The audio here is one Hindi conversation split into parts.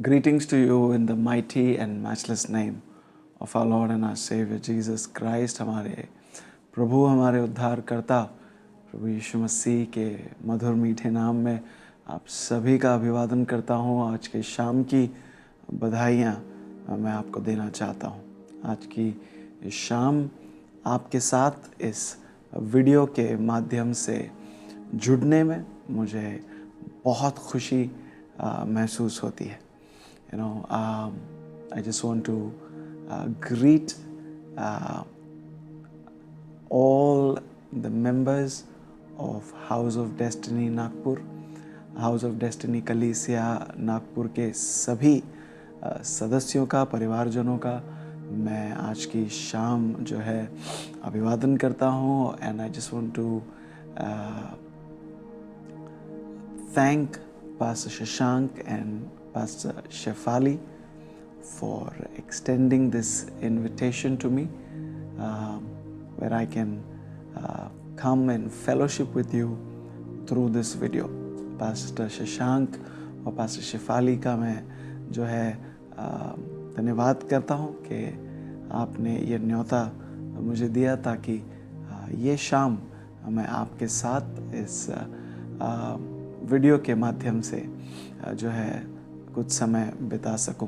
Greetings to you in the mighty and matchless name of our Lord and our Savior Jesus Christ। हमारे प्रभु, हमारे उद्धारकर्ता प्रभु यीशु मसीह के मधुर मीठे नाम में आप सभी का अभिवादन करता हूँ। आज के शाम की बधाइयाँ मैं आपको देना चाहता हूँ। आज की इस शाम आपके साथ इस वीडियो के माध्यम से जुड़ने में मुझे बहुत खुशी महसूस होती है। I just want to greet all the members of House of Destiny Nagpur, House of Destiny कलीसिया नागपुर के सभी सदस्यों का, परिवारजनों का मैं आज की शाम जो है अभिवादन करता हूँ। And I just want to thank Pastor Shashank and Pastor Shefali for extending this invitation to me, where I can come and fellowship with you through this video. Pastor Shashank और Pastor Shefali का मैं जो है धन्यवाद करता हूँ कि आपने ये न्योता मुझे दिया ताकि ये शाम मैं आपके साथ इस वीडियो के माध्यम से जो है कुछ समय बिता सकूं।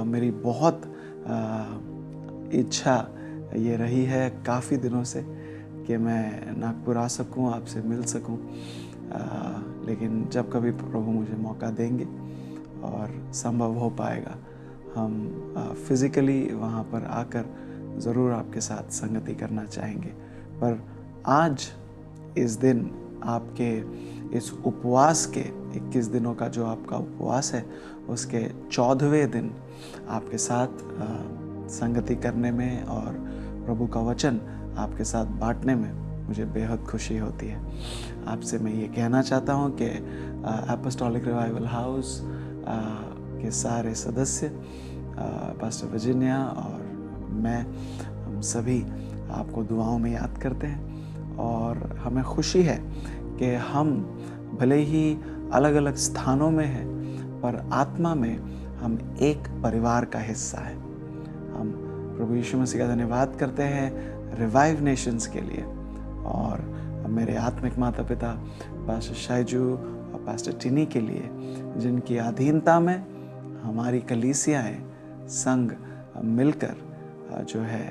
मेरी बहुत इच्छा ये रही है काफ़ी दिनों से कि मैं नागपुर आ सकूं, आपसे मिल सकूं, लेकिन जब कभी प्रभु मुझे मौका देंगे और संभव हो पाएगा, हम फिज़िकली वहाँ पर आकर ज़रूर आपके साथ संगति करना चाहेंगे। पर आज इस दिन आपके इस उपवास के 21 दिनों का जो आपका उपवास है उसके 14वें दिन आपके साथ संगति करने में और प्रभु का वचन आपके साथ बांटने में मुझे बेहद खुशी होती है। आपसे मैं ये कहना चाहता हूँ कि एपोस्टोलिक रिवाइवल हाउस के सारे सदस्य, पास्टर वर्जीनिया और मैं, हम सभी आपको दुआओं में याद करते हैं और हमें खुशी है कि हम भले ही अलग अलग स्थानों में हैं पर आत्मा में हम एक परिवार का हिस्सा है। हम प्रभु यीशु मसीह का धन्यवाद करते हैं रिवाइव नेशंस के लिए और मेरे आत्मिक माता पिता पास्टर शाइजू और पास्टर टिनी के लिए, जिनकी अधीनता में हमारी कलीसियाएँ संघ मिलकर जो है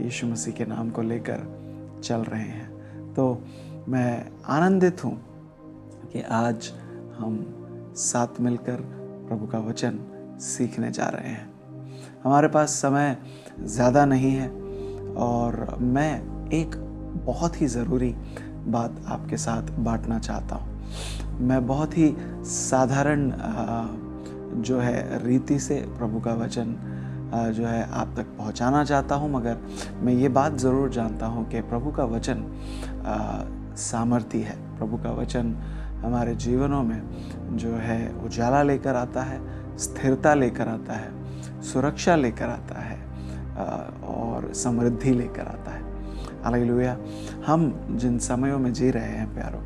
यीशु मसीह के नाम को लेकर चल रहे हैं। तो मैं आनंदित हूँ कि आज हम साथ मिलकर प्रभु का वचन सीखने जा रहे हैं। हमारे पास समय ज़्यादा नहीं है और मैं एक बहुत ही ज़रूरी बात आपके साथ बांटना चाहता हूँ। मैं बहुत ही साधारण जो है रीति से प्रभु का वचन जो है आप तक पहुँचाना चाहता हूँ, मगर मैं ये बात ज़रूर जानता हूँ कि प्रभु का वचन सामर्थी है। प्रभु का वचन हमारे जीवनों में जो है उजाला लेकर आता है, स्थिरता लेकर आता है, सुरक्षा लेकर आता है और समृद्धि लेकर आता है। हालेलुया। हम जिन समयों में जी रहे हैं प्यारों,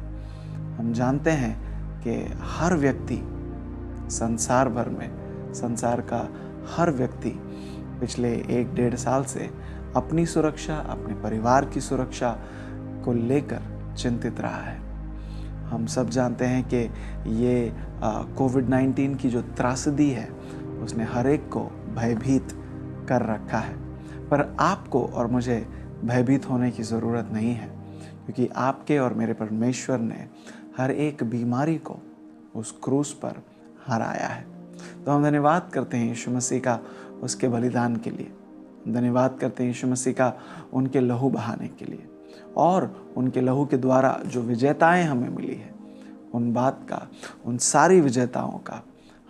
हम जानते हैं कि हर व्यक्ति संसार भर में, संसार का हर व्यक्ति पिछले 1-1.5 साल से अपनी सुरक्षा, अपने परिवार की सुरक्षा को लेकर चिंतित रहा है। हम सब जानते हैं कि ये कोविड-19 की जो त्रासदी है उसने हर एक को भयभीत कर रखा है। पर आपको और मुझे भयभीत होने की ज़रूरत नहीं है, क्योंकि आपके और मेरे परमेश्वर ने हर एक बीमारी को उस क्रूस पर हराया है। तो हम धन्यवाद करते हैं यीशु मसीह का उसके बलिदान के लिए। धन्यवाद करते हैं यीशु मसीह का उनके लहू बहाने के लिए और उनके लहू के द्वारा जो विजेताएं हमें मिली है, उन बात का, उन सारी विजेताओं का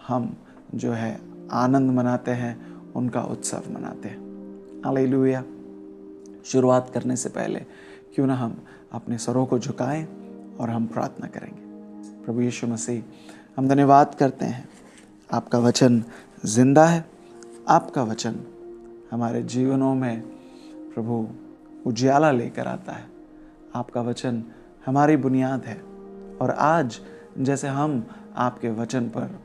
हम जो है आनंद मनाते हैं, उनका उत्सव मनाते हैं। हालेलुया। शुरुआत करने से पहले क्यों ना हम अपने सरों को झुकाएं और हम प्रार्थना करेंगे। प्रभु यीशु मसीह, हम धन्यवाद करते हैं, आपका वचन जिंदा है, आपका वचन हमारे जीवनों में प्रभु उजियाला लेकर आता है। आपका वचन हमारी बुनियाद है और आज जैसे हम आपके वचन पर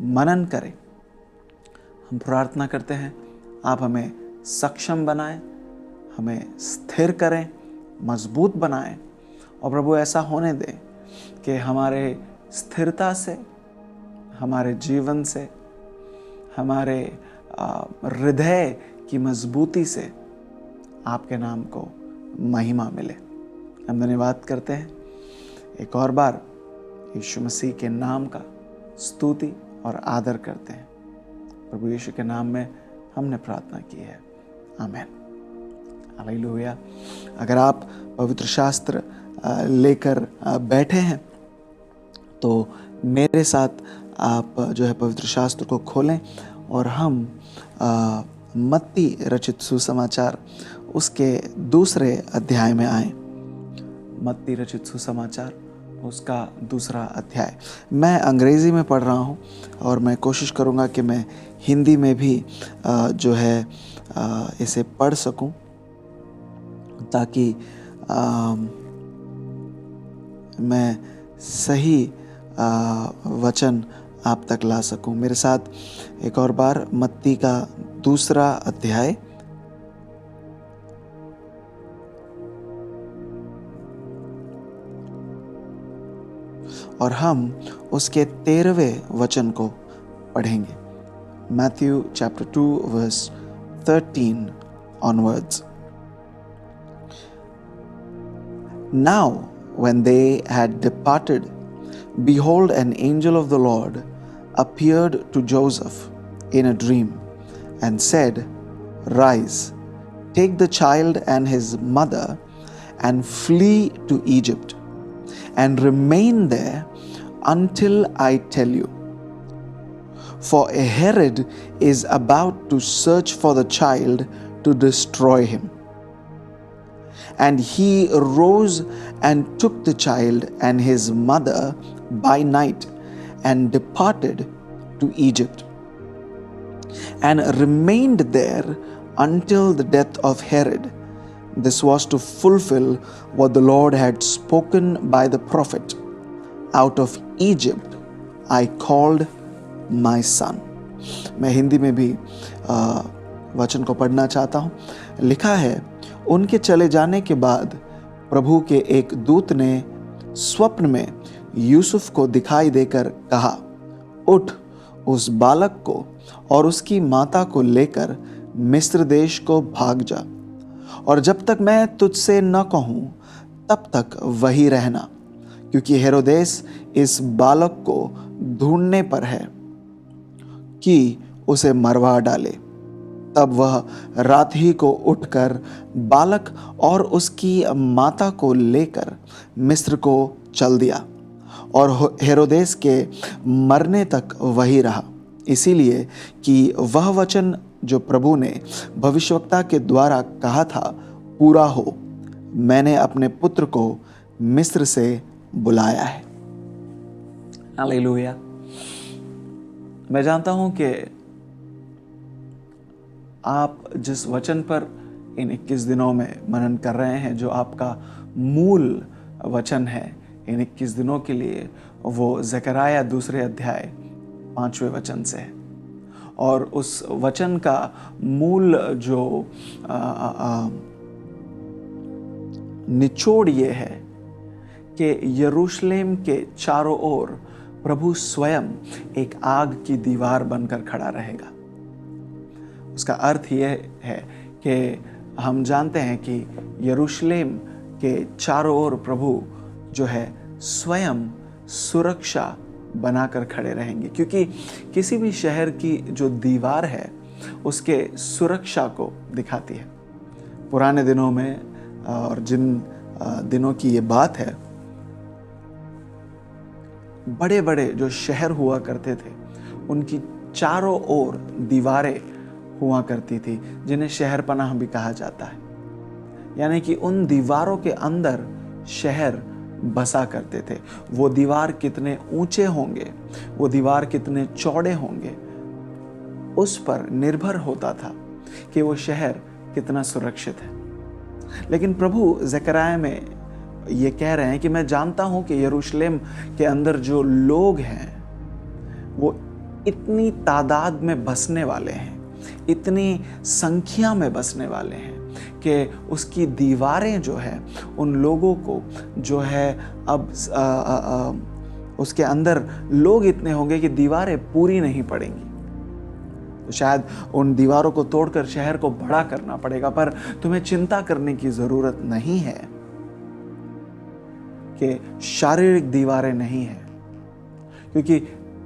मनन करें। हम प्रार्थना करते हैं आप हमें सक्षम बनाएं, हमें स्थिर करें, मजबूत बनाएं, और प्रभु ऐसा होने दें कि हमारे स्थिरता से, हमारे जीवन से, हमारे हृदय की मजबूती से आपके नाम को महिमा मिले। हम धन्यवाद करते हैं एक और बार यीशु मसीह के नाम का स्तुति और आदर करते हैं। प्रभु यीशु के नाम में हमने प्रार्थना की है, आमीन। हालेलुया। अगर आप पवित्र शास्त्र लेकर बैठे हैं तो मेरे साथ आप जो है पवित्र शास्त्र को खोलें और हम मत्ती रचित सुसमाचार उसके दूसरे अध्याय में आए। मत्ती रचित सुसमाचार उसका दूसरा अध्याय। मैं अंग्रेज़ी में पढ़ रहा हूँ और मैं कोशिश करूँगा कि मैं हिंदी में भी जो है इसे पढ़ सकूँ, ताकि मैं सही वचन आप तक ला सकूं। मेरे साथ एक और बार मत्ती का दूसरा अध्याय और हम उसके 13वें वचन को पढ़ेंगे। Matthew chapter 2 verse 13 onwards. Now when they had departed, behold, an angel of the Lord appeared to Joseph in a dream and said, Rise, take the child and his mother and flee to Egypt and remain there until I tell you. For Herod is about to search for the child to destroy him. And he rose and took the child and his mother by night and departed to Egypt and remained there until the death of Herod. This was to fulfill what the Lord had spoken by the prophet, Out of Egypt I called my son. मैं हिंदी में भी वचन को पढ़ना चाहता हूँ। लिखा है, उनके चले जाने के बाद प्रभु के एक दूत ने स्वप्न में यूसुफ को दिखाई देकर कहा, उठ, उस बालक को और उसकी माता को लेकर मिस्र देश को भाग जा, और जब तक मैं तुझसे न कहूँ तब तक वहीं रहना, क्योंकि हेरोदेस इस बालक को ढूंढने पर है कि उसे मरवा डाले। तब वह रात ही को उठकर बालक और उसकी माता को लेकर मिस्र को चल दिया और हेरोदेस के मरने तक वही रहा, इसीलिए कि वह वचन जो प्रभु ने भविष्यवक्ता के द्वारा कहा था पूरा हो, मैंने अपने पुत्र को मिस्र से बुलाया है। हालेलुया। मैं जानता हूं कि आप जिस वचन पर इन 21 दिनों में मनन कर रहे हैं, जो आपका मूल वचन है इन 21 दिनों के लिए, वो ज़करिया दूसरे अध्याय 5वें वचन से है। और उस वचन का मूल जो निचोड़ ये है कि यरूशलेम के चारों ओर प्रभु स्वयं एक आग की दीवार बनकर खड़ा रहेगा। उसका अर्थ यह है कि हम जानते हैं कि यरूशलेम के चारों ओर प्रभु जो है स्वयं सुरक्षा बनाकर खड़े रहेंगे, क्योंकि किसी भी शहर की जो दीवार है उसके सुरक्षा को दिखाती है। पुराने दिनों में और जिन दिनों की ये बात है, बड़े बड़े जो शहर हुआ करते थे उनकी चारों ओर दीवारें हुआ करती थी, जिन्हें शहर पनाह भी कहा जाता है। यानी कि उन दीवारों के अंदर शहर बसा करते थे। वो दीवार कितने ऊंचे होंगे, वो दीवार कितने चौड़े होंगे, उस पर निर्भर होता था कि वो शहर कितना सुरक्षित है। लेकिन प्रभु ज़करिया में ये कह रहे हैं कि मैं जानता हूं कि यरूशलेम के अंदर जो लोग हैं वो इतनी तादाद में बसने वाले हैं, इतनी संख्या में बसने वाले हैं कि उसकी दीवारें जो है उन लोगों को जो है अब उसके अंदर लोग इतने होंगे कि दीवारें पूरी नहीं पड़ेंगी। तो शायद उन दीवारों को तोड़कर शहर को बड़ा करना पड़ेगा, पर तुम्हें चिंता करने की जरूरत नहीं है कि शारीरिक दीवारें नहीं है, क्योंकि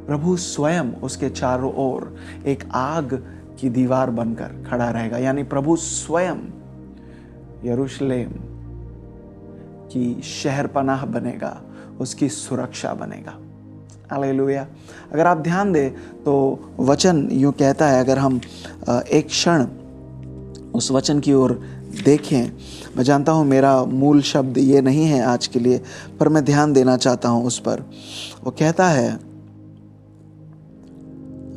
प्रभु स्वयं उसके चारों ओर एक आग की दीवार बनकर खड़ा रहेगा। यानी प्रभु स्वयं यरूशलेम की शहरपनाह बनेगा, उसकी सुरक्षा बनेगा। हालेलुया। अगर आप ध्यान दें तो वचन यूं कहता है, अगर हम एक क्षण उस वचन की ओर देखें, मैं जानता हूं मेरा मूल शब्द ये नहीं है आज के लिए, पर मैं ध्यान देना चाहता हूं उस पर। वो कहता है,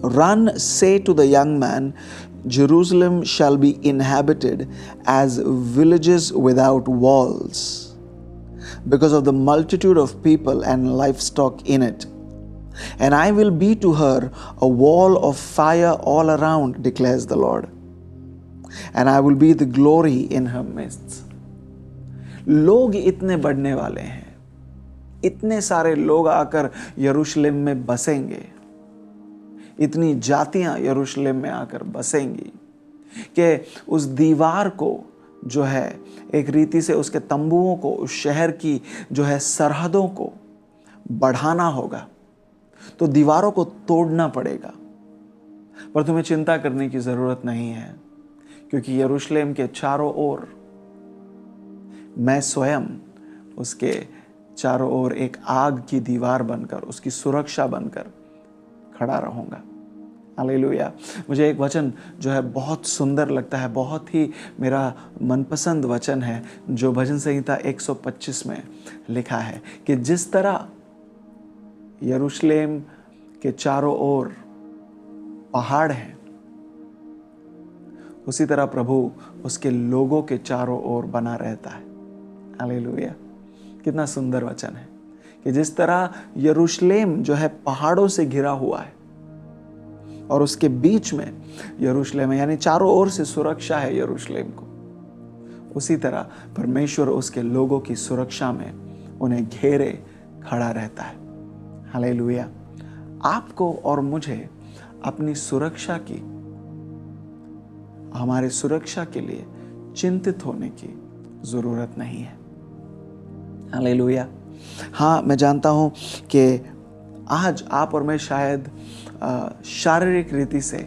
Run, say to the young man, Jerusalem shall be inhabited as villages without walls, because of the multitude of people and livestock in it. And I will be to her a wall of fire all around, declares the Lord. And I will be the glory in her midst. लोग इतने बढ़ने वाले हैं, इतने सारे लोग आकर यरूशलेम में बसेंगे, इतनी जातियां यरूशलेम में आकर बसेंगी कि उस दीवार को जो है एक रीति से उसके तंबुओं को, उस शहर की जो है सरहदों को बढ़ाना होगा, तो दीवारों को तोड़ना पड़ेगा। पर तुम्हें चिंता करने की जरूरत नहीं है, क्योंकि यरूशलेम के चारों ओर मैं स्वयं उसके चारों ओर एक आग की दीवार बनकर, उसकी सुरक्षा बनकर खड़ा रहूंगा। हालेलुया। मुझे एक वचन जो है बहुत सुंदर लगता है, बहुत ही मेरा मनपसंद वचन है, जो भजन संहिता 125 में लिखा है कि जिस तरह यरूशलेम के चारों ओर पहाड़ हैं, उसी तरह प्रभु उसके लोगों के चारों ओर बना रहता है। हालेलुया। कितना सुंदर वचन है कि जिस तरह यरूशलेम जो है पहाड़ों से घिरा हुआ है और उसके बीच में यरूशलेम है, यानी चारों ओर से सुरक्षा है यरूशलेम को, उसी तरह परमेश्वर उसके लोगों की सुरक्षा में उन्हें घेरे खड़ा रहता है। हालेलुया। आपको और मुझे अपनी सुरक्षा की, हमारी सुरक्षा के लिए चिंतित होने की जरूरत नहीं है। हालेलुया। हाँ, मैं जानता हूं कि आज आप और मैं शायद शारीरिक रीति से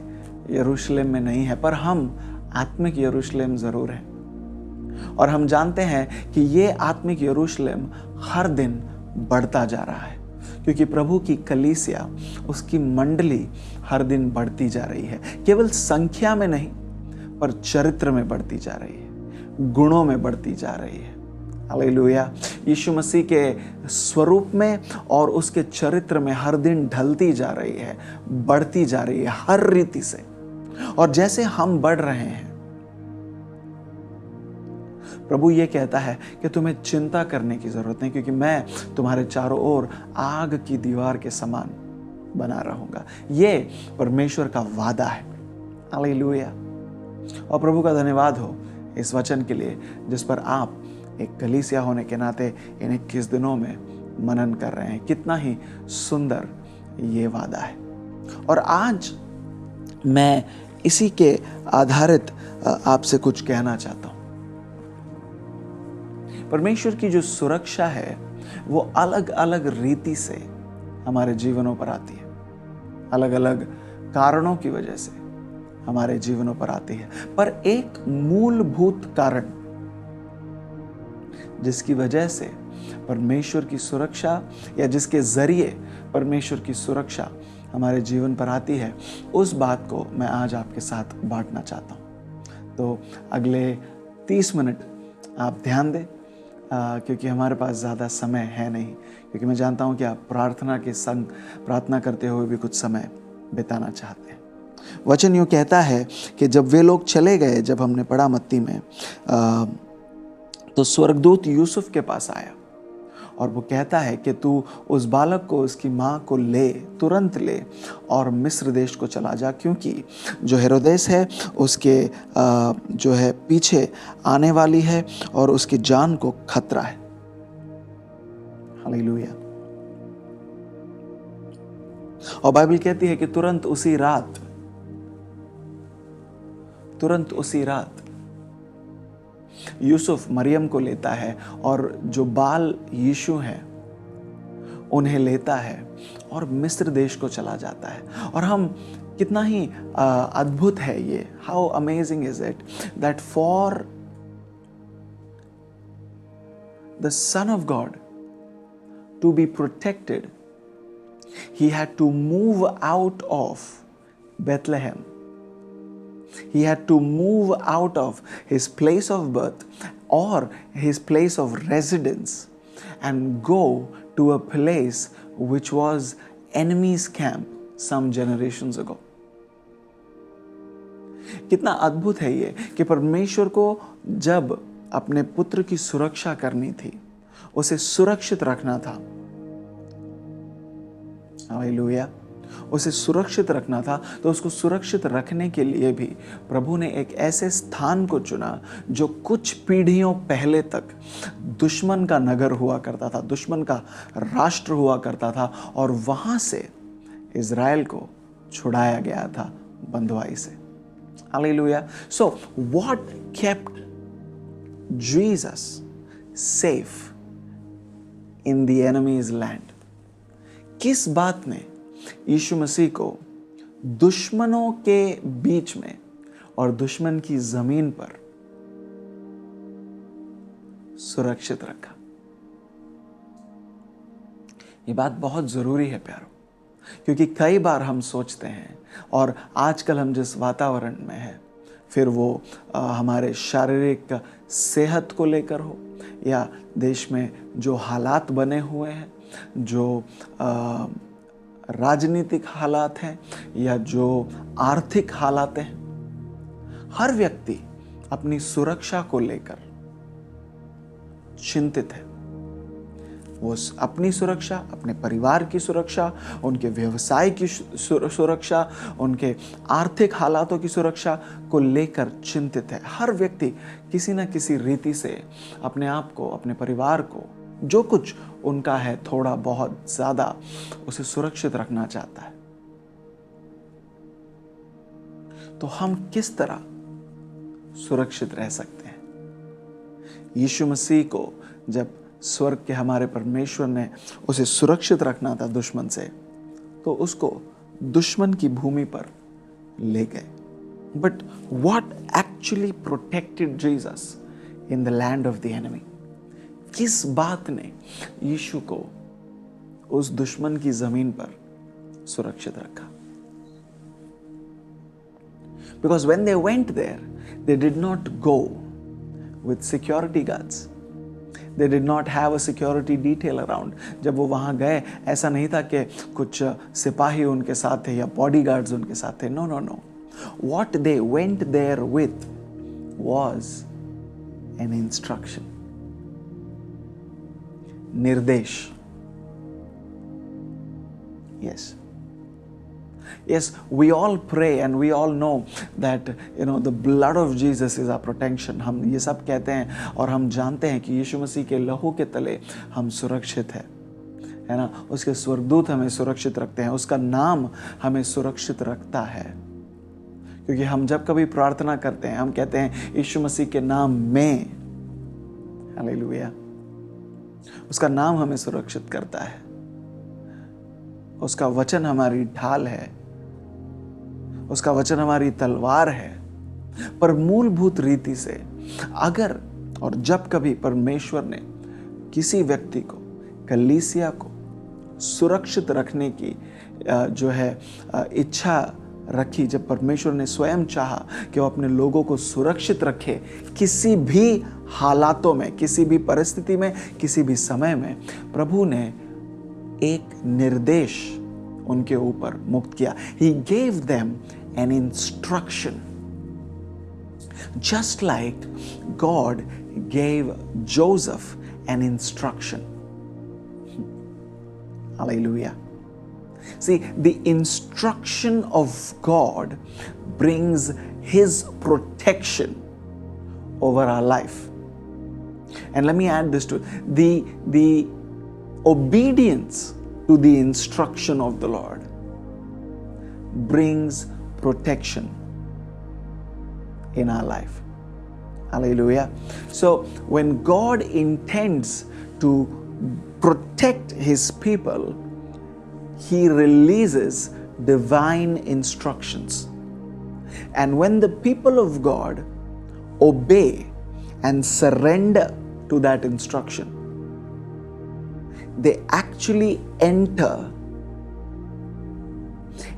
यरूशलेम में नहीं है, पर हम आत्मिक यरूशलेम जरूर हैं। और हम जानते हैं कि ये आत्मिक यरूशलेम हर दिन बढ़ता जा रहा है, क्योंकि प्रभु की कलीसिया, उसकी मंडली हर दिन बढ़ती जा रही है। केवल संख्या में नहीं, पर चरित्र में बढ़ती जा रही है, गुणों में बढ़ती जा रही है। हालेलुया। यीशु मसीह के स्वरूप में और उसके चरित्र में हर दिन ढलती जा रही है, बढ़ती जा रही है हर रीति से। और जैसे हम बढ़ रहे हैं, प्रभु ये कहता है कि तुम्हें चिंता करने की जरूरत नहीं, क्योंकि मैं तुम्हारे चारों ओर आग की दीवार के समान बना रहूंगा। ये परमेश्वर का वादा है। हालेलुया। और प्रभु का धन्यवाद हो इस वचन के लिए, जिस पर आप एक कलीसिया होने के नाते इन 21 दिनों में मनन कर रहे हैं। कितना ही सुंदर ये वादा है। और आज मैं इसी के आधारित आपसे कुछ कहना चाहता हूं। परमेश्वर की जो सुरक्षा है वो अलग अलग रीति से हमारे जीवनों पर आती है, अलग अलग कारणों की वजह से हमारे जीवनों पर आती है। पर एक मूलभूत कारण जिसकी वजह से परमेश्वर की सुरक्षा, या जिसके जरिए परमेश्वर की सुरक्षा हमारे जीवन पर आती है, उस बात को मैं आज आपके साथ बांटना चाहता हूं। तो अगले 30 मिनट आप ध्यान दें, क्योंकि हमारे पास ज़्यादा समय है नहीं, क्योंकि मैं जानता हूं कि आप प्रार्थना के संग प्रार्थना करते हुए भी कुछ समय बिताना चाहते हैं। वचन यूँ कहता है कि जब वे लोग चले गए, जब हमने पढ़ा मत्ती में, तो स्वर्गदूत यूसुफ के पास आया और वो कहता है कि तू उस बालक को, उसकी माँ को तुरंत ले और मिस्र देश को चला जा, क्योंकि जो हेरोदेस है उसके जो है पीछे आने वाली है और उसकी जान को खतरा है। हालेलुया। और बाइबल कहती है कि तुरंत उसी रात यूसुफ मरियम को लेता है और जो बाल यीशु हैं उन्हें लेता है और मिस्र देश को चला जाता है। और हम कितना ही अद्भुत है ये, how amazing is it that for the son of God to be protected he had to move out of Bethlehem. He had to move out of his place of birth or his place of residence and go to a place which was enemy's camp some generations ago. कितना अद्भुत है ये कि परमेश्वर को जब अपने पुत्र की सुरक्षा करनी थी, उसे सुरक्षित रखना था। हालेलुया। उसे सुरक्षित रखना था, तो उसको सुरक्षित रखने के लिए भी प्रभु ने एक ऐसे स्थान को चुना जो कुछ पीढ़ियों पहले तक दुश्मन का नगर हुआ करता था, दुश्मन का राष्ट्र हुआ करता था, और वहां से इज़राइल को छुड़ाया गया था बंधुआई से। Hallelujah. So what kept Jesus safe in the enemies land? किस बात ने यीशु मसीह को दुश्मनों के बीच में और दुश्मन की जमीन पर सुरक्षित रखा? ये बात बहुत जरूरी है प्यारो, क्योंकि कई बार हम सोचते हैं, और आजकल हम जिस वातावरण में हैं, फिर वो हमारे शारीरिक सेहत को लेकर हो या देश में जो हालात बने हुए हैं, जो राजनीतिक हालात हैं या जो आर्थिक हालात हैं, हर व्यक्ति अपनी सुरक्षा को लेकर चिंतित है। वो अपनी सुरक्षा, अपने परिवार की सुरक्षा, उनके व्यवसाय की सुरक्षा, उनके आर्थिक हालातों की सुरक्षा को लेकर चिंतित है। हर व्यक्ति किसी न किसी रीति से अपने आप को, अपने परिवार को, जो कुछ उनका है थोड़ा बहुत ज्यादा, उसे सुरक्षित रखना चाहता है। तो हम किस तरह सुरक्षित रह सकते हैं? यीशु मसीह को जब स्वर्ग के हमारे परमेश्वर ने उसे सुरक्षित रखना था दुश्मन से, तो उसको दुश्मन की भूमि पर ले गए। But what actually protected Jesus in the land of the enemy? किस बात ने यीशु को उस दुश्मन की जमीन पर सुरक्षित रखा? Because when they went there, they did not go with security guards. They did not have a security detail around. जब वो वहां गए, ऐसा नहीं था कि कुछ सिपाही उनके साथ थे या बॉडीगार्ड्स उनके साथ थे। No, no, no. What they went there with was an instruction. निर्देश। Yes, we all pray and we all know that the blood of Jesus is our protection. हम ये सब कहते हैं और हम जानते हैं कि यीशु मसीह के लहू के तले हम सुरक्षित है ना। उसके स्वर्गदूत हमें सुरक्षित रखते हैं, उसका नाम हमें सुरक्षित रखता है। क्योंकि हम जब कभी प्रार्थना करते हैं, हम कहते हैं यीशु मसीह के नाम में, हालेलुया। उसका नाम हमें सुरक्षित करता है, उसका वचन हमारी ढाल है, उसका वचन हमारी तलवार है। पर मूलभूत रीति से अगर और जब कभी परमेश्वर ने किसी व्यक्ति को, कलीसिया को सुरक्षित रखने की जो है इच्छा रखी, जब परमेश्वर ने स्वयं चाहा कि वो अपने लोगों को सुरक्षित रखे किसी भी हालातों में, किसी भी परिस्थिति में, किसी भी समय में, प्रभु ने एक निर्देश उनके ऊपर मुक्त किया। He gave them an instruction, just like God gave Joseph an instruction. Hallelujah. See, the instruction of God brings His protection over our life. And let me add this to it. The obedience to the instruction of the Lord brings protection in our life. Hallelujah. So when God intends to protect His people, He releases divine instructions. And when the people of God obey and surrender to that instruction, they actually enter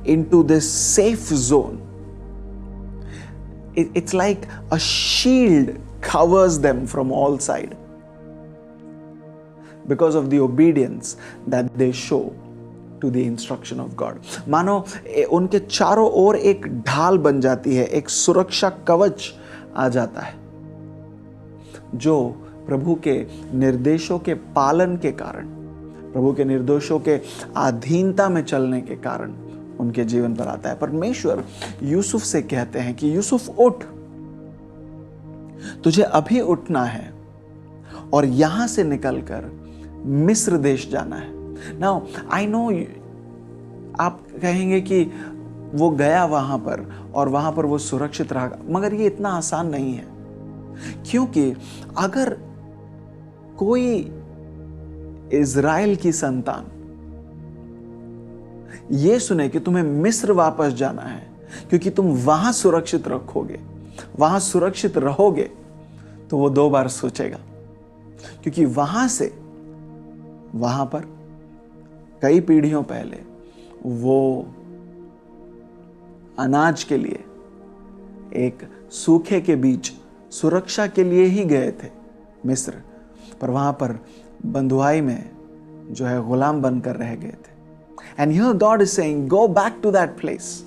into this safe zone. It's like a shield covers them from all sides because of the obedience that they show to the instruction of God. मानो उनके चारों ओर एक ढाल बन जाती है, एक सुरक्षा कवच आ जाता है, जो प्रभु के निर्देशों के पालन के कारण, प्रभु के निर्देशों के अधीनता में चलने के कारण उनके जीवन पर आता है। परमेश्वर यूसुफ से कहते हैं कि यूसुफ उठ, तुझे अभी उठना है और यहां से निकलकर मिस्र देश जाना है। नाउ आई नो आप कहेंगे कि वो गया वहां पर और वहां पर वो सुरक्षित रहा, मगर ये इतना आसान नहीं है। क्योंकि अगर कोई इज़राइल की संतान ये सुने कि तुम्हें मिस्र वापस जाना है क्योंकि तुम वहां सुरक्षित रखोगे, वहां सुरक्षित रहोगे, तो वो दो बार सोचेगा। क्योंकि वहां पर कई पीढ़ियों पहले वो अनाज के लिए एक सूखे के बीच सुरक्षा के लिए ही गए थे मिस्र, पर वहां पर बंधुआई में जो है गुलाम बनकर रह गए थे। And here God is saying go back to that place.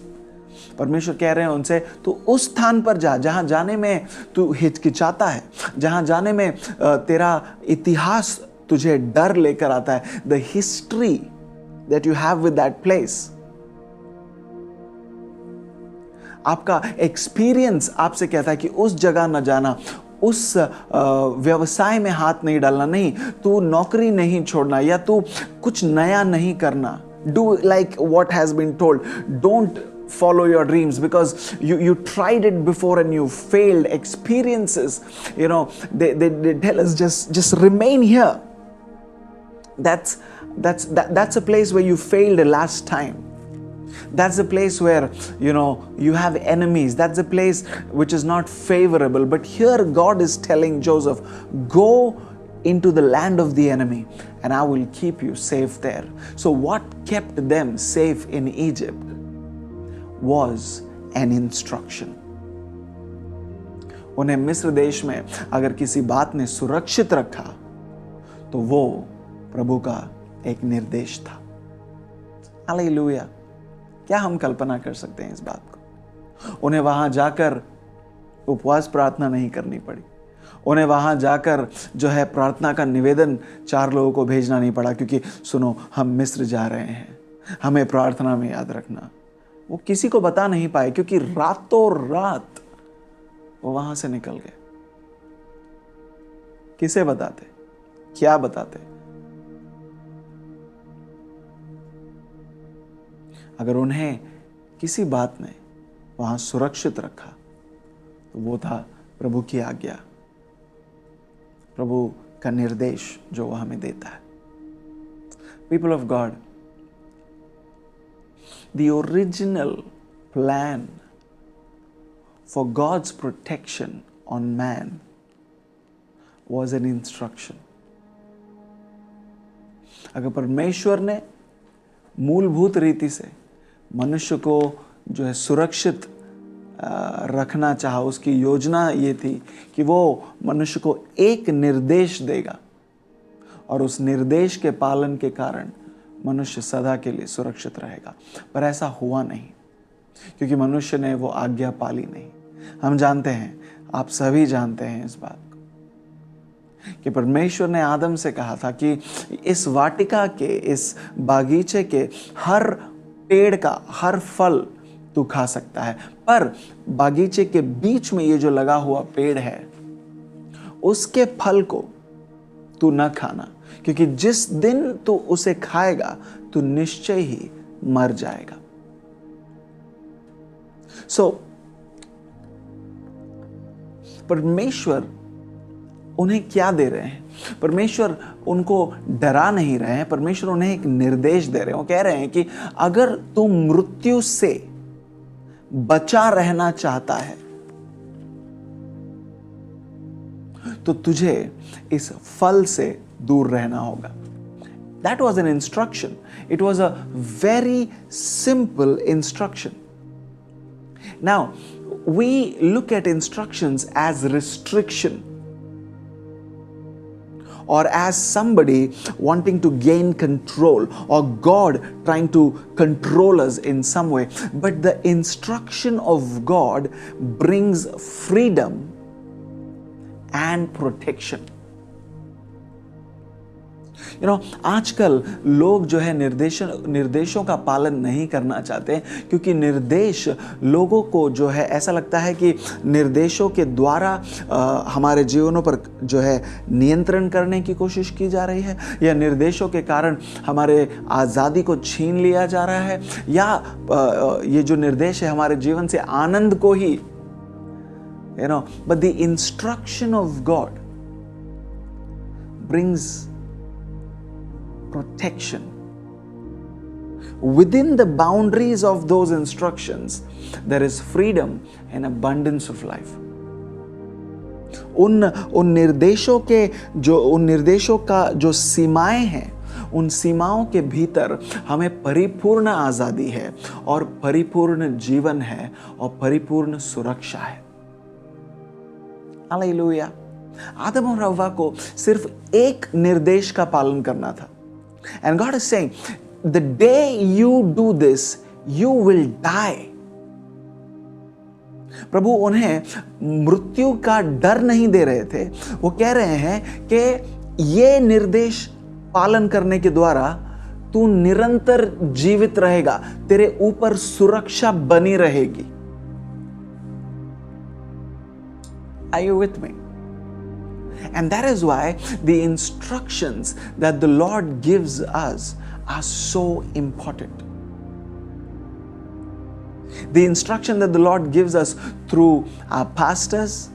परमेश्वर कह रहे हैं उनसे, तू उस स्थान पर जा जहां जाने में तू हिचकिचाता है, जहां जाने में तेरा इतिहास तुझे डर लेकर आता है, the history that you have with that place. आपका एक्सपीरियंस आपसे कहता है कि उस जगह न जाना, उस व्यवसाय में हाथ नहीं डालना, नहीं, तू नौकरी नहीं छोड़ना, या तू कुछ नया नहीं करना। Do like what has been told, don't follow your dreams because you tried it before and you failed. Experiences, you know, they tell us just remain here. That's a place where you failed last time. That's a place where, you know, you have enemies. That's a place which is not favorable. But here God is telling Joseph, go into the land of the enemy and I will keep you safe there. So what kept them safe in Egypt was an instruction. उन्हें मिस्र देश में अगर किसी बात ने सुरक्षित रखा तो वो प्रभु का एक निर्देश था। हालेलुया। क्या हम कल्पना कर सकते हैं इस बात को? उन्हें वहां जाकर उपवास प्रार्थना नहीं करनी पड़ी, उन्हें वहां जाकर जो है प्रार्थना का निवेदन 4 लोगों को भेजना नहीं पड़ा क्योंकि सुनो हम मिस्र जा रहे हैं, हमें प्रार्थना में याद रखना। वो किसी को बता नहीं पाए क्योंकि रातों रात वो वहां से निकल गए। किसे बताते, क्या बताते? अगर उन्हें किसी बात ने वहां सुरक्षित रखा तो वो था प्रभु की आज्ञा, प्रभु का निर्देश जो वो हमें देता है। People of God, the original plan for God's protection on man was an instruction. अगर परमेश्वर ने मूलभूत रीति से मनुष्य को जो है सुरक्षित रखना चाहा, उसकी योजना ये थी कि वो मनुष्य को एक निर्देश देगा और उस निर्देश के पालन के कारण मनुष्य सदा के लिए सुरक्षित रहेगा। पर ऐसा हुआ नहीं क्योंकि मनुष्य ने वो आज्ञा पाली नहीं। हम जानते हैं, आप सभी जानते हैं इस बात को। कि परमेश्वर ने आदम से कहा था कि इस वाटिका के, इस बागीचे के हर पेड़ का हर फल तू खा सकता है, पर बागीचे के बीच में ये जो लगा हुआ पेड़ है उसके फल को तू न खाना, क्योंकि जिस दिन तू उसे खाएगा तू निश्चय ही मर जाएगा। परमेश्वर उन्हें क्या दे रहे हैं? परमेश्वर उनको डरा नहीं रहे हैं, परमेश्वर उन्हें एक निर्देश दे रहे हैं। वो कह रहे हैं कि अगर तू मृत्यु से बचा रहना चाहता है तो तुझे इस फल से दूर रहना होगा। That was an instruction. It was a very simple instruction. Now, we look at instructions as restriction or as somebody wanting to gain control or God trying to control us in some way. But the instruction of God brings freedom and protection. आजकल लोग जो है निर्देशों का पालन नहीं करना चाहते, क्योंकि निर्देश लोगों को जो है ऐसा लगता है कि निर्देशों के द्वारा हमारे जीवनों पर जो है नियंत्रण करने की कोशिश की जा रही है, या निर्देशों के कारण हमारे आज़ादी को छीन लिया जा रहा है, या ये जो निर्देश है हमारे जीवन से आनंद को ही but the instruction of God brings protection. Within the boundaries of those instructions, there is freedom and abundance of life. उन निर्देशों का जो सीमाएं हैं, उन सीमाओं के भीतर हमें परिपूर्ण आजादी है और परिपूर्ण जीवन है और परिपूर्ण सुरक्षा है। हालेलुया। आदम और हव्वा को सिर्फ एक निर्देश का पालन करना था। And God is saying, the day you do this, you will die. प्रभु उन्हें मृत्यु का डर नहीं दे रहे थे, वो कह रहे हैं कि ये निर्देश पालन करने के द्वारा तू निरंतर जीवित रहेगा, तेरे ऊपर सुरक्षा बनी रहेगी। Are you with me? And that is why the instructions that the Lord gives us are so important. The instruction that the Lord gives us through our pastors,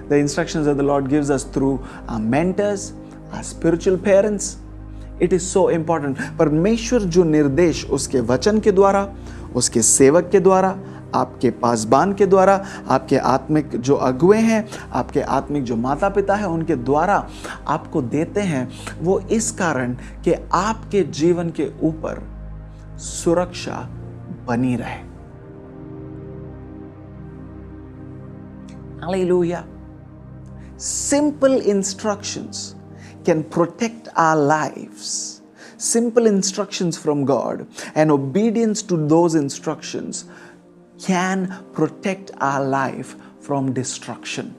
the instructions that the Lord gives us through our mentors, our spiritual parents, it is so important. परमेश्वर जो निर्देश उसके वचन के द्वारा, उसके सेवक के द्वारा, आपके पासबान के द्वारा, आपके आत्मिक जो अगुए हैं, आपके आत्मिक जो माता पिता हैं, उनके द्वारा आपको देते हैं, वो इस कारण कि आपके जीवन के ऊपर सुरक्षा बनी रहे। Hallelujah. Simple instructions can protect our lives. Simple instructions from God and obedience to those instructions can protect our life from destruction.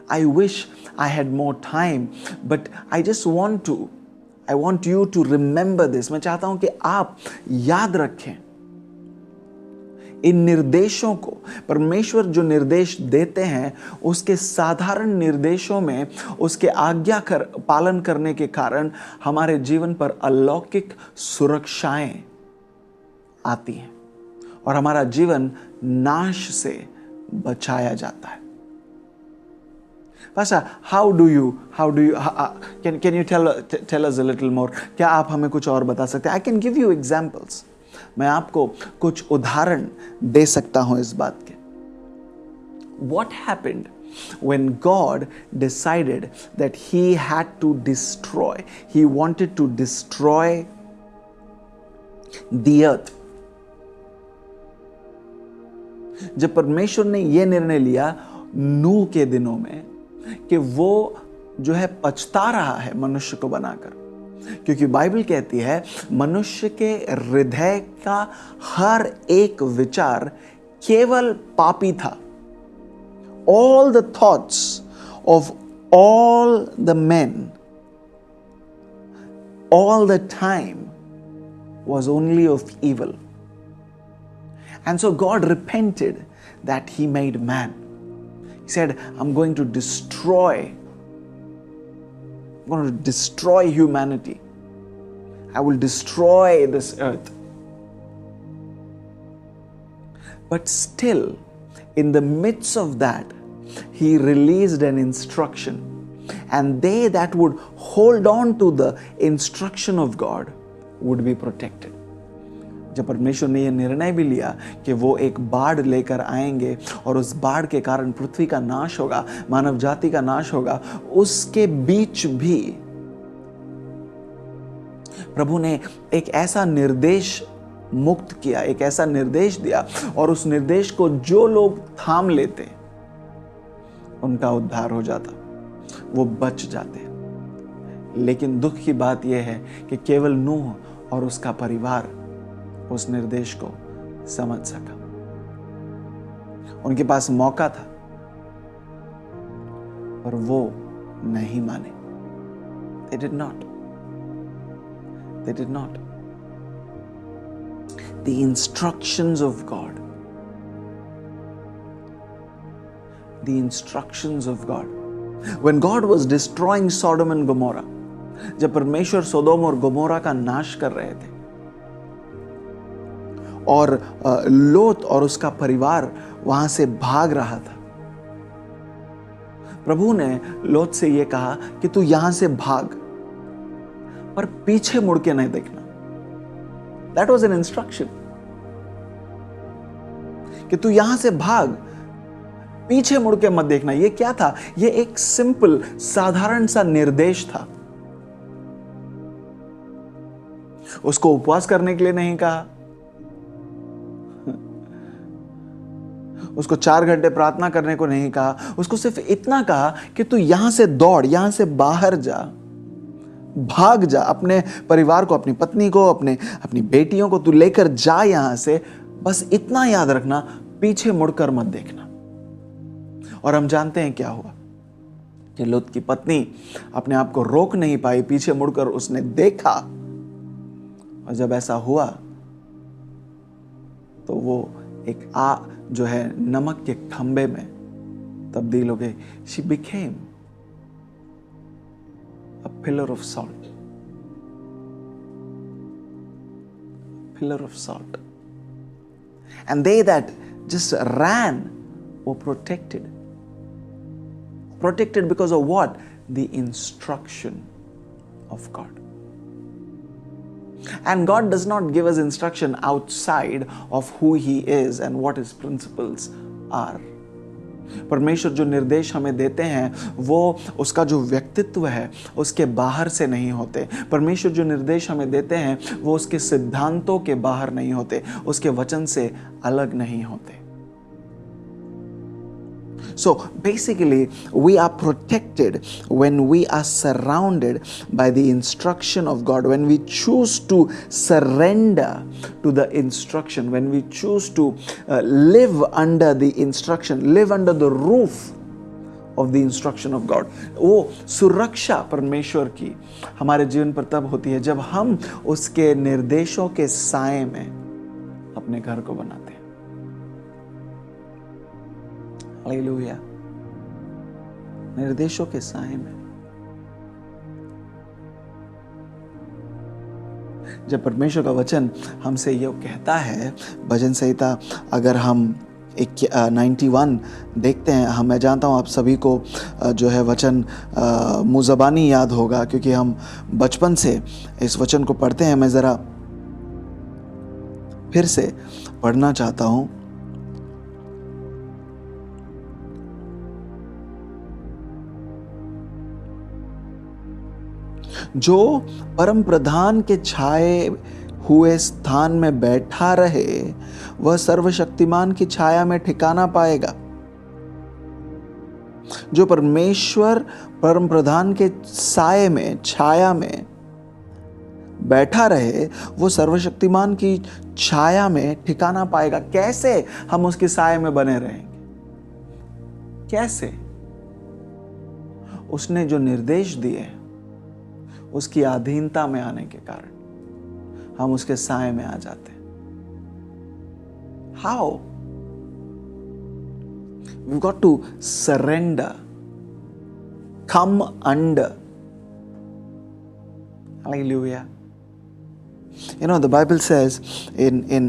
I wish I had more time, but I want you to remember this. मैं चाहता हूं कि आप याद रखें इन निर्देशों को। परमेश्वर जो निर्देश देते हैं, उसके साधारण निर्देशों में उसके आज्ञा पालन करने के कारण हमारे जीवन पर अलौकिक सुरक्षाएं आती हैं और हमारा जीवन नाश से बचाया जाता है। Pastor, how do you can you tell us a little more? क्या आप हमें कुछ और बता सकते हैं? I can give you examples. मैं आपको कुछ उदाहरण दे सकता हूं इस बात के। What happened when God decided that he had to destroy, he wanted to destroy the earth? जब परमेश्वर ने यह निर्णय लिया नूह के दिनों में कि वो जो है पछता रहा है मनुष्य को बनाकर, क्योंकि बाइबल कहती है मनुष्य के हृदय का हर एक विचार केवल पापी था, all the thoughts of all the men all the time was only of evil. And so God repented that He made man. He said, I'm going to destroy humanity. I will destroy this earth. But still, in the midst of that, He released an instruction. And they that would hold on to the instruction of God would be protected. जब परमेश्वर ने यह निर्णय भी लिया कि वो एक बाढ़ लेकर आएंगे और उस बाढ़ के कारण पृथ्वी का नाश होगा, मानव जाति का नाश होगा, उसके बीच भी प्रभु ने एक ऐसा निर्देश मुक्त किया, एक ऐसा निर्देश दिया, और उस निर्देश को जो लोग थाम लेते उनका उद्धार हो जाता, वो बच जाते। लेकिन दुख की बात यह है कि केवल नूह और उसका परिवार उस निर्देश को समझ सका। उनके पास मौका था पर वो नहीं माने। They did not. They did not. The instructions of God. The instructions of God. When God was destroying Sodom and Gomorrah, जब परमेश्वर सोदोम और गोमोरा का नाश कर रहे थे और लोत और उसका परिवार वहां से भाग रहा था, प्रभु ने लोत से यह कहा कि तू यहां से भाग, पर पीछे मुड़ के नहीं देखना। That was an instruction. कि तू यहां से भाग, पीछे मुड़ के मत देखना। यह क्या था? यह एक सिंपल, साधारण सा निर्देश था। उसको उपवास करने के लिए नहीं कहा, उसको 4 घंटे प्रार्थना करने को नहीं कहा, उसको सिर्फ इतना कहा कि तू यहां से दौड़, यहां से बाहर जा, भाग जा, अपने परिवार को, अपनी पत्नी को, अपनी बेटियों को तू लेकर जा यहां से। बस इतना याद रखना, पीछे मुड़कर मत देखना। और हम जानते हैं क्या हुआ कि लूत की पत्नी अपने आप को रोक नहीं पाई, पीछे मुड़कर उसने देखा, और जब ऐसा हुआ तो वो एक जो है नमक के खंबे में तब्दील हो गई। She became a pillar of salt. Pillar of salt. And they that just ran were protected. Protected because of what? The instruction of God. And God does not give us instruction outside of who He is and what His principles are. परमेश्वर जो निर्देश हमें देते हैं वो उसका जो व्यक्तित्व है उसके बाहर से नहीं होते। परमेश्वर जो निर्देश हमें देते हैं वो उसके सिद्धांतों के बाहर नहीं होते, उसके वचन से अलग नहीं होते। So basically, we are protected when we are surrounded by the instruction of God, when we choose to surrender to the instruction, when we choose to live under the instruction, live under the roof of the instruction of God. वो सुरक्षा परमेश्वर की हमारे जीवन पर तब होती है जब हम उसके निर्देशों के साए में अपने घर को बनाते हैं। हालेलुया। निर्देशों के साए में जब परमेश्वर का वचन हमसे यह कहता है, भजन संहिता अगर हम 91 देखते हैं, मैं जानता हूँ आप सभी को जो है वचन मुज़बानी याद होगा क्योंकि हम बचपन से इस वचन को पढ़ते हैं। मैं ज़रा फिर से पढ़ना चाहता हूँ। जो परम प्रधान के छाए हुए स्थान में बैठा रहे वह सर्वशक्तिमान की छाया में ठिकाना पाएगा। जो परमेश्वर परम प्रधान के साए में, छाया में बैठा रहे वो सर्वशक्तिमान की छाया में ठिकाना पाएगा। कैसे हम उसके साए में बने रहेंगे? कैसे? उसने जो निर्देश दिए उसकी अधीनता में आने के कारण हम उसके साए में आ जाते हैं। How? We've got to surrender, come under. Hallelujah. You know, the Bible says in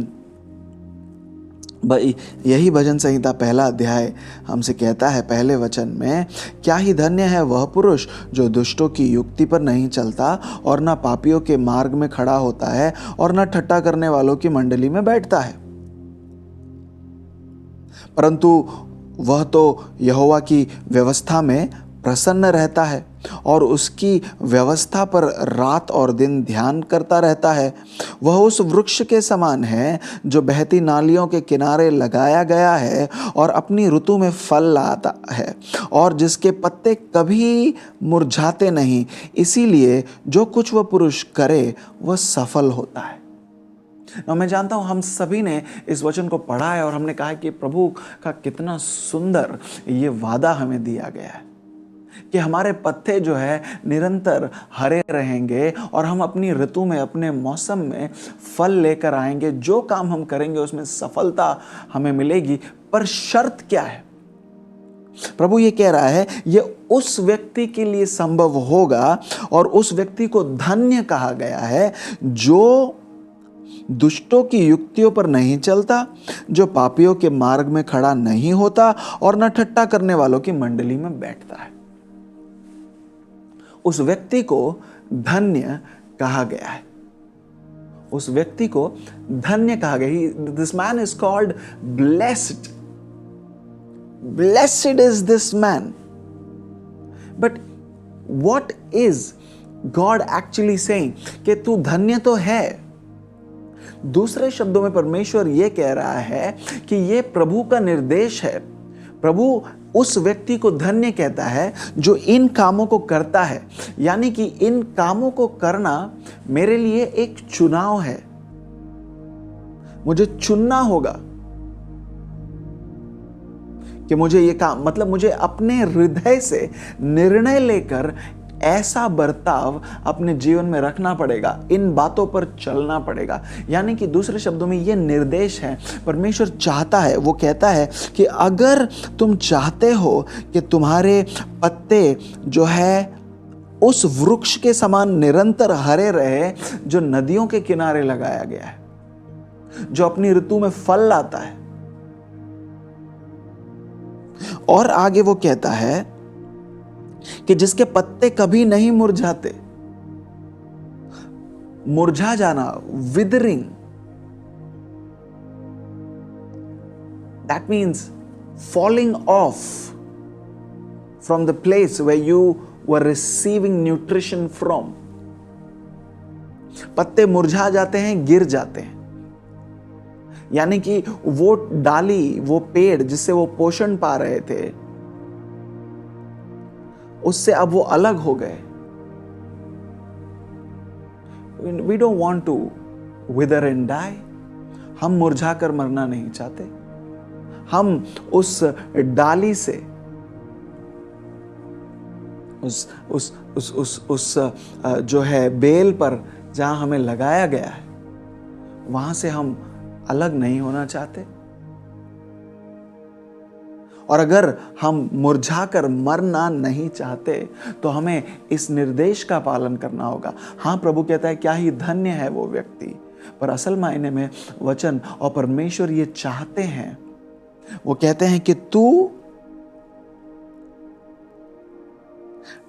यही भजन संहिता पहला अध्याय हमसे कहता है पहले वचन में, क्या ही धन्य है वह पुरुष जो दुष्टों की युक्ति पर नहीं चलता और न पापियों के मार्ग में खड़ा होता है और न ठट्ठा करने वालों की मंडली में बैठता है, परंतु वह तो यहोवा की व्यवस्था में प्रसन्न रहता है और उसकी व्यवस्था पर रात और दिन ध्यान करता रहता है। वह उस वृक्ष के समान है जो बहती नालियों के किनारे लगाया गया है और अपनी ऋतु में फल लाता है और जिसके पत्ते कभी मुरझाते नहीं। इसीलिए जो कुछ वह पुरुष करे वह सफल होता है। मैं जानता हूं हम सभी ने इस वचन को पढ़ा है और हमने कहा कि प्रभु का कितना सुंदर ये वादा हमें दिया गया है कि हमारे पत्ते जो है निरंतर हरे रहेंगे और हम अपनी ऋतु में, अपने मौसम में फल लेकर आएंगे। जो काम हम करेंगे उसमें सफलता हमें मिलेगी। पर शर्त क्या है? प्रभु ये कह रहा है ये उस व्यक्ति के लिए संभव होगा और उस व्यक्ति को धन्य कहा गया है जो दुष्टों की युक्तियों पर नहीं चलता, जो पापियों के मार्ग में खड़ा नहीं होता और न ठट्ठा करने वालों की मंडली में बैठता है। उस व्यक्ति को धन्य कहा गया है। उस व्यक्ति को धन्य कहा गया। This man is called blessed. Blessed is this man. But what is God actually saying? कि तू धन्य तो है। दूसरे शब्दों में परमेश्वर यह कह रहा है कि यह प्रभु का निर्देश है। प्रभु उस व्यक्ति को धन्य कहता है जो इन कामों को करता है। यानी कि इन कामों को करना मेरे लिए एक चुनाव है। मुझे चुनना होगा कि मुझे ये काम, मतलब मुझे अपने हृदय से निर्णय लेकर ऐसा बर्ताव अपने जीवन में रखना पड़ेगा, इन बातों पर चलना पड़ेगा। यानी कि दूसरे शब्दों में ये निर्देश है। परमेश्वर चाहता है, वो कहता है कि अगर तुम चाहते हो कि तुम्हारे पत्ते जो है उस वृक्ष के समान निरंतर हरे रहे जो नदियों के किनारे लगाया गया है, जो अपनी ऋतु में फल लाता है। और आगे वो कहता है कि जिसके पत्ते कभी नहीं मुरझाते। मुरझा जाना, withering, that means falling off from the place where you were receiving nutrition from. पत्ते मुरझा जाते हैं, गिर जाते हैं। यानी कि वो डाली, वो पेड़ जिससे वो पोषण पा रहे थे, उससे अब वो अलग हो गए। We don't want to wither and die. हम मुरझाकर मरना नहीं चाहते। हम उस डाली से, उस जो है बेल पर जहां हमें लगाया गया है, वहां से हम अलग नहीं होना चाहते। और अगर हम मुरझाकर मरना नहीं चाहते तो हमें इस निर्देश का पालन करना होगा। हाँ, प्रभु कहता है क्या ही धन्य है वो व्यक्ति, पर असल मायने में वचन और परमेश्वर ये चाहते हैं, वो कहते हैं कि तू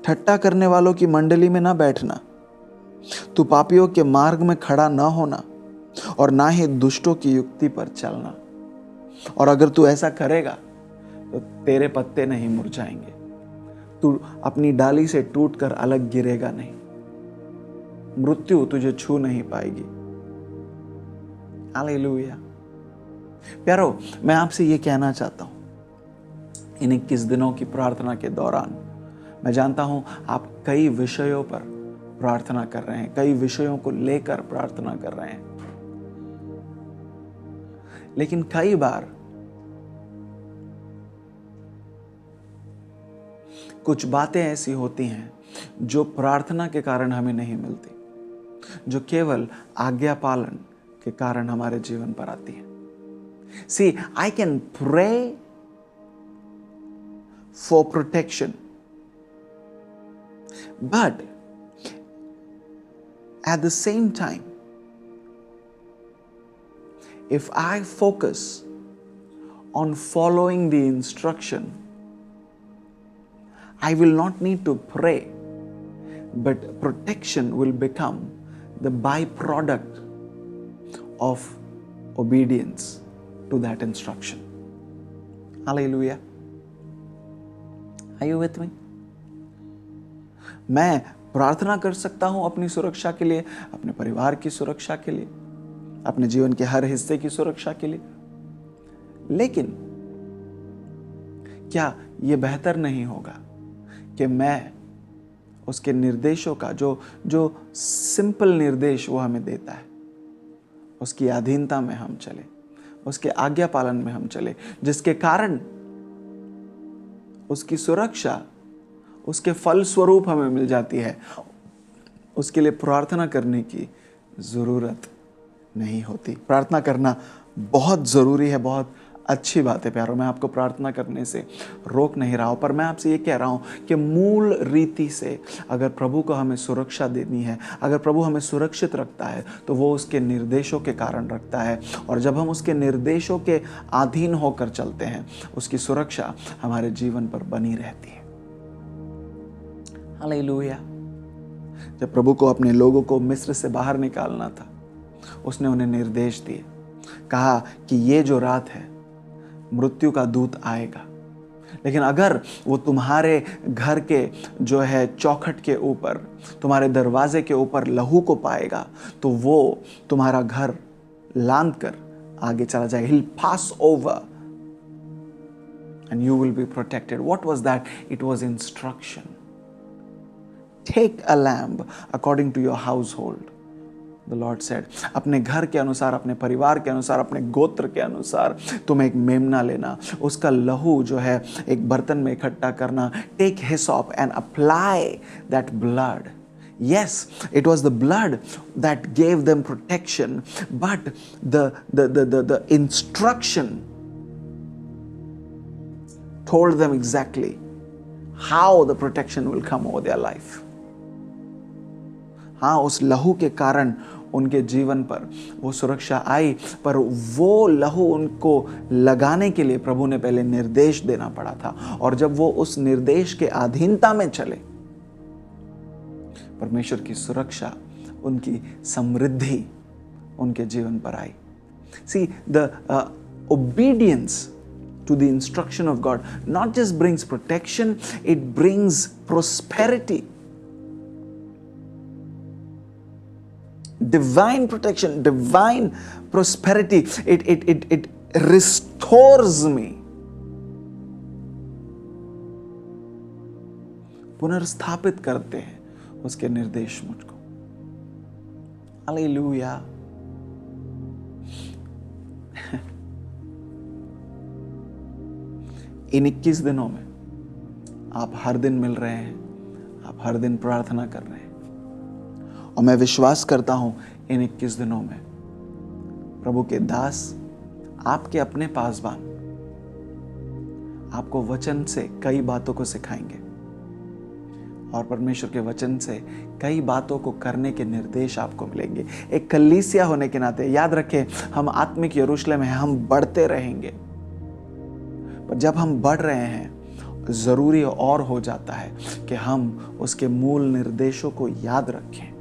ठट्ठा करने वालों की मंडली में ना बैठना, तू पापियों के मार्ग में खड़ा ना होना और ना ही दुष्टों की युक्ति पर चलना। और अगर तू ऐसा करेगा तो तेरे पत्ते नहीं मुरझाएंगे, तू अपनी डाली से टूटकर अलग गिरेगा नहीं, मृत्यु तुझे छू नहीं पाएगी। हालेलुया। प्यारो, मैं आपसे ये कहना चाहता हूं इन 21 दिनों की प्रार्थना के दौरान, मैं जानता हूं आप कई विषयों पर प्रार्थना कर रहे हैं, कई विषयों को लेकर प्रार्थना कर रहे हैं, लेकिन कई बार कुछ बातें ऐसी होती हैं जो प्रार्थना के कारण हमें नहीं मिलती, जो केवल आज्ञा पालन के कारण हमारे जीवन पर आती है। See, I can pray for protection, but at the same time, if I focus on following the instruction, I will not need to pray, but protection will become the byproduct of obedience to that instruction. Hallelujah. Are you with me? मैं प्रार्थना कर सकता हूं अपनी सुरक्षा के लिए, अपने परिवार की सुरक्षा के लिए, अपने जीवन के हर हिस्से की सुरक्षा के लिए, लेकिन क्या यह बेहतर नहीं होगा कि मैं उसके निर्देशों का जो सिंपल निर्देश वो हमें देता है, उसकी अधीनता में हम चले, उसके आज्ञा पालन में हम चले, जिसके कारण उसकी सुरक्षा उसके फल स्वरूप हमें मिल जाती है। उसके लिए प्रार्थना करने की जरूरत नहीं होती। प्रार्थना करना बहुत जरूरी है, बहुत अच्छी बात है प्यारों। मैं आपको प्रार्थना करने से रोक नहीं रहा हूं, पर मैं आपसे ये कह रहा हूं कि मूल रीति से अगर प्रभु को हमें सुरक्षा देनी है, अगर प्रभु हमें सुरक्षित रखता है, तो वो उसके निर्देशों के कारण रखता है। और जब हम उसके निर्देशों के अधीन होकर चलते हैं, उसकी सुरक्षा हमारे जीवन पर बनी रहती है। हालेलुया। जब प्रभु को अपने लोगों को मिस्र से बाहर निकालना था, उसने उन्हें निर्देश दिए, कहा कि ये जो रात है मृत्यु का दूत आएगा, लेकिन अगर वो तुम्हारे घर के जो है चौखट के ऊपर, तुम्हारे दरवाजे के ऊपर लहू को पाएगा, तो वो तुम्हारा घर लांद कर आगे चला जाएगा। He'll pass over and you will be protected. What was that? It was instruction. Take a lamb according to your household, the Lord said. अपने घर के अनुसार, अपने परिवार के अनुसार, अपने गोत्र के अनुसार तुम एक मेमना लेना, उसका लहू जो है एक बर्तन में इकट्ठा करना। Take hyssop and apply that blood. Yes, it was the blood that gave them protection, but the instruction told them exactly how the protection will come over their life. हाँ, उस लहू के कारण उनके जीवन पर वो सुरक्षा आई, पर वो लहू उनको लगाने के लिए प्रभु ने पहले निर्देश देना पड़ा था। और जब वो उस निर्देश के अधीनता में चले, परमेश्वर की सुरक्षा, उनकी समृद्धि उनके जीवन पर आई। See, the obedience to the instruction of God not just brings protection, it brings prosperity. Divine protection, divine prosperity. It restores me. पुनर्स्थापित करते हैं उसके निर्देश मुझको। हालेलुया। इन 21 दिनों में आप हर दिन मिल रहे हैं, आप हर दिन प्रार्थना कर रहे हैं, और मैं विश्वास करता हूं इन 21 दिनों में प्रभु के दास, आपके अपने पासवान, आपको वचन से कई बातों को सिखाएंगे और परमेश्वर के वचन से कई बातों को करने के निर्देश आपको मिलेंगे। एक कलीसिया होने के नाते याद रखें, हम आत्मिक यरूशलेम हैं, हम बढ़ते रहेंगे, पर जब हम बढ़ रहे हैं, जरूरी और हो जाता है कि हम उसके मूल निर्देशों को याद रखें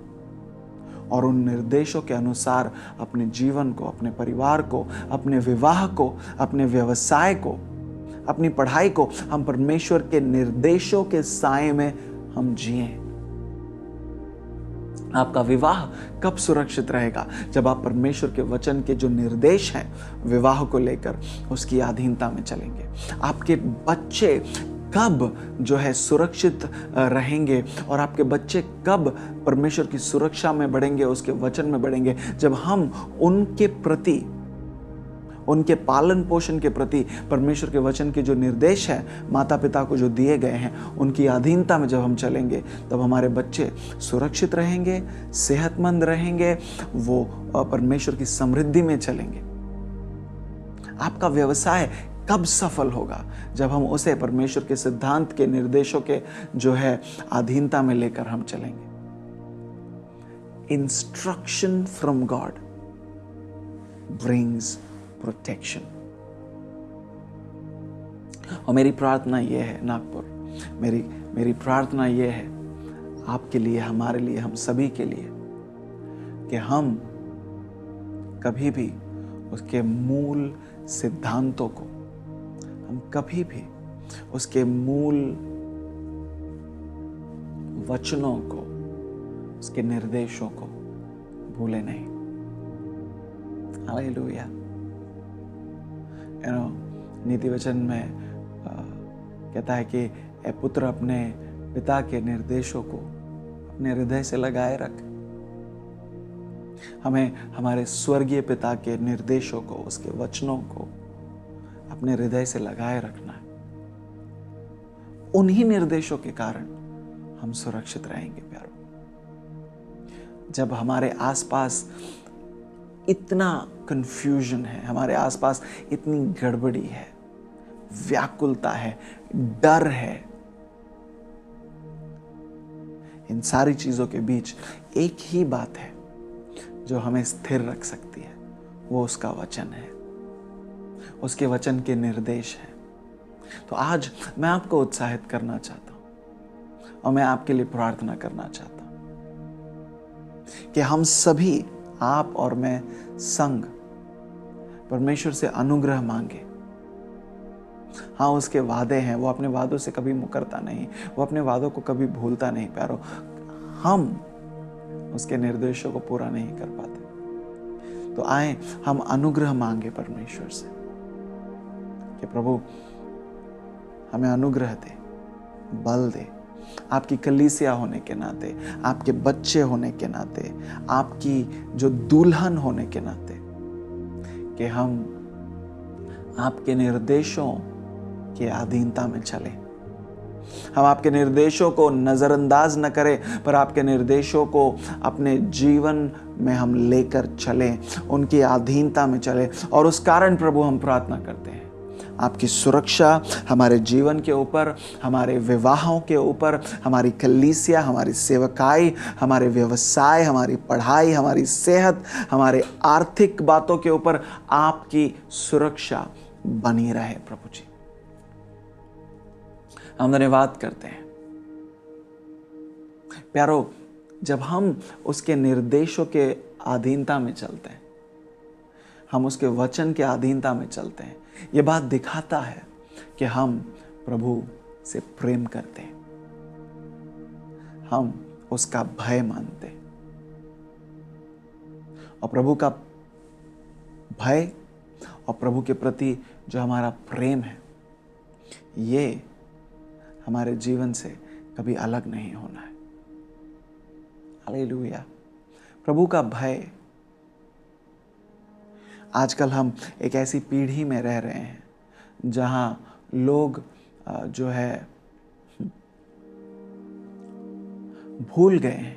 और उन निर्देशों के अनुसार अपने जीवन को, अपने परिवार को, अपने विवाह को, अपने व्यवसाय को, अपनी पढ़ाई को, हम परमेश्वर के निर्देशों के साए में हम जिएं। आपका विवाह कब सुरक्षित रहेगा? जब आप परमेश्वर के वचन के जो निर्देश हैं विवाह को लेकर, उसकी अधीनता में चलेंगे। आपके बच्चे कब जो है सुरक्षित रहेंगे और आपके बच्चे कब परमेश्वर की सुरक्षा में बढ़ेंगे, उसके वचन में बढ़ेंगे? जब हम उनके प्रति उनके पालन पोषण के प्रति परमेश्वर के वचन के जो निर्देश है माता पिता को जो दिए गए हैं, उनकी अधीनता में जब हम चलेंगे तब हमारे बच्चे सुरक्षित रहेंगे, सेहतमंद रहेंगे, वो परमेश्वर की समृद्धि में चलेंगे। आपका व्यवसाय कब सफल होगा? जब हम उसे परमेश्वर के सिद्धांत के निर्देशों के जो है अधीनता में लेकर हम चलेंगे। Instruction from God brings protection. और मेरी प्रार्थना यह है नागपुर, मेरी प्रार्थना यह है आपके लिए, हमारे लिए, हम सभी के लिए, कि हम कभी भी उसके मूल सिद्धांतों को, हम कभी भी उसके मूल वचनों को, उसके निर्देशों को भूले नहीं। हालेलुया। नीति वचन में कहता है कि ए पुत्र अपने पिता के निर्देशों को अपने हृदय से लगाए रख। हमें हमारे स्वर्गीय पिता के निर्देशों को, उसके वचनों को अपने हृदय से लगाए रखना है। उन्हीं निर्देशों के कारण हम सुरक्षित रहेंगे प्यारो। जब हमारे आसपास इतना कंफ्यूजन है, हमारे आसपास इतनी गड़बड़ी है, व्याकुलता है, डर है, इन सारी चीजों के बीच एक ही बात है जो हमें स्थिर रख सकती है, वो उसका वचन है, उसके वचन के निर्देश हैं। तो आज मैं आपको उत्साहित करना चाहता हूं और मैं आपके लिए प्रार्थना करना चाहता हूं कि हम सभी, आप और मैं संग, परमेश्वर से अनुग्रह मांगे। हाँ, उसके वादे हैं, वो अपने वादों से कभी मुकरता नहीं, वो अपने वादों को कभी भूलता नहीं प्यारो। हम उसके निर्देशों को पूरा नहीं कर पाते। तो आए हम अनुग्रह मांगे परमेश्वर से कि प्रभु हमें अनुग्रह दे, बल दे, आपकी कलीसिया होने के नाते, आपके बच्चे होने के नाते, आपकी जो दुल्हन होने के नाते, कि हम आपके निर्देशों के अधीनता में चले। हम आपके निर्देशों को नजरअंदाज न करें, पर आपके निर्देशों को अपने जीवन में हम लेकर चलें, उनकी अधीनता में चलें। और उस कारण प्रभु हम प्रार्थना करते हैं आपकी सुरक्षा हमारे जीवन के ऊपर, हमारे विवाहों के ऊपर, हमारी कलीसिया, हमारी सेवकाई, हमारे व्यवसाय, हमारी पढ़ाई, हमारी सेहत, हमारे आर्थिक बातों के ऊपर आपकी सुरक्षा बनी रहे प्रभु जी। हम धन्यवाद करते हैं प्यारो, जब हम उसके निर्देशों के अधीनता में चलते हैं, हम उसके वचन के अधीनता में चलते हैं, ये बात दिखाता है कि हम प्रभु से प्रेम करते हैं, हम उसका भय मानते हैं। और प्रभु का भय और प्रभु के प्रति जो हमारा प्रेम है, ये हमारे जीवन से कभी अलग नहीं होना है। हालेलुया। प्रभु का भय। आजकल हम एक ऐसी पीढ़ी में रह रहे हैं जहां लोग जो है भूल गए हैं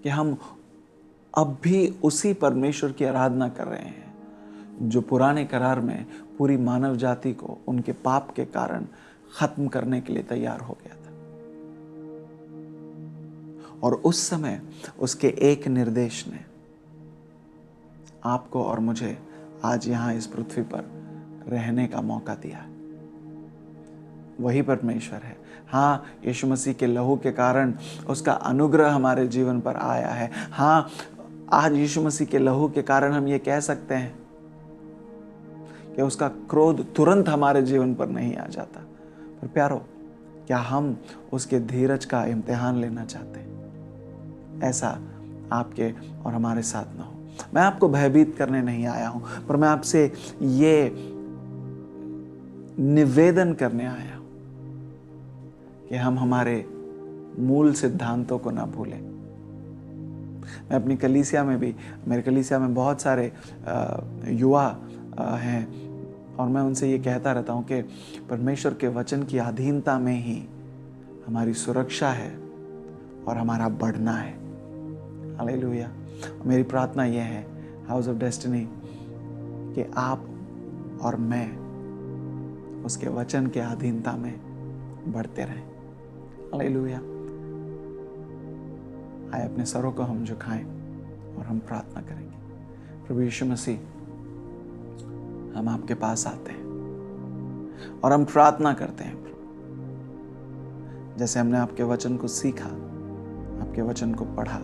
कि हम अब भी उसी परमेश्वर की आराधना कर रहे हैं जो पुराने करार में पूरी मानव जाति को उनके पाप के कारण खत्म करने के लिए तैयार हो गया था। और उस समय उसके एक निर्देश ने आपको और मुझे आज यहां इस पृथ्वी पर रहने का मौका दिया। वही परमेश्वर है। हाँ, यीशु मसीह के लहू के कारण उसका अनुग्रह हमारे जीवन पर आया है। हाँ, आज यीशु मसीह के लहू के कारण हम ये कह सकते हैं कि उसका क्रोध तुरंत हमारे जीवन पर नहीं आ जाता। पर प्यारो, क्या हम उसके धीरज का इम्तिहान लेना चाहते हैं? ऐसा आपके और हमारे साथ ना हो। मैं आपको भयभीत करने नहीं आया हूं, पर मैं आपसे ये निवेदन करने आया हूं कि हम हमारे मूल सिद्धांतों को ना भूलें। मैं अपनी कलीसिया में भी, मेरे कलीसिया में बहुत सारे युवा हैं, और मैं उनसे ये कहता रहता हूँ कि परमेश्वर के वचन की अधीनता में ही हमारी सुरक्षा है और हमारा बढ़ना है। हालेलुया। मेरी प्रार्थना यह है हाउस ऑफ डेस्टिनी कि आप और मैं उसके वचन के अधीनता में बढ़ते रहें। हालेलुया। आए अपने सरों को हम झुकाएं और हम प्रार्थना करेंगे। प्रभु यीशु मसीह, हम आपके पास आते हैं और हम प्रार्थना करते हैं प्रभु, जैसे हमने आपके वचन को सीखा, आपके वचन को पढ़ा,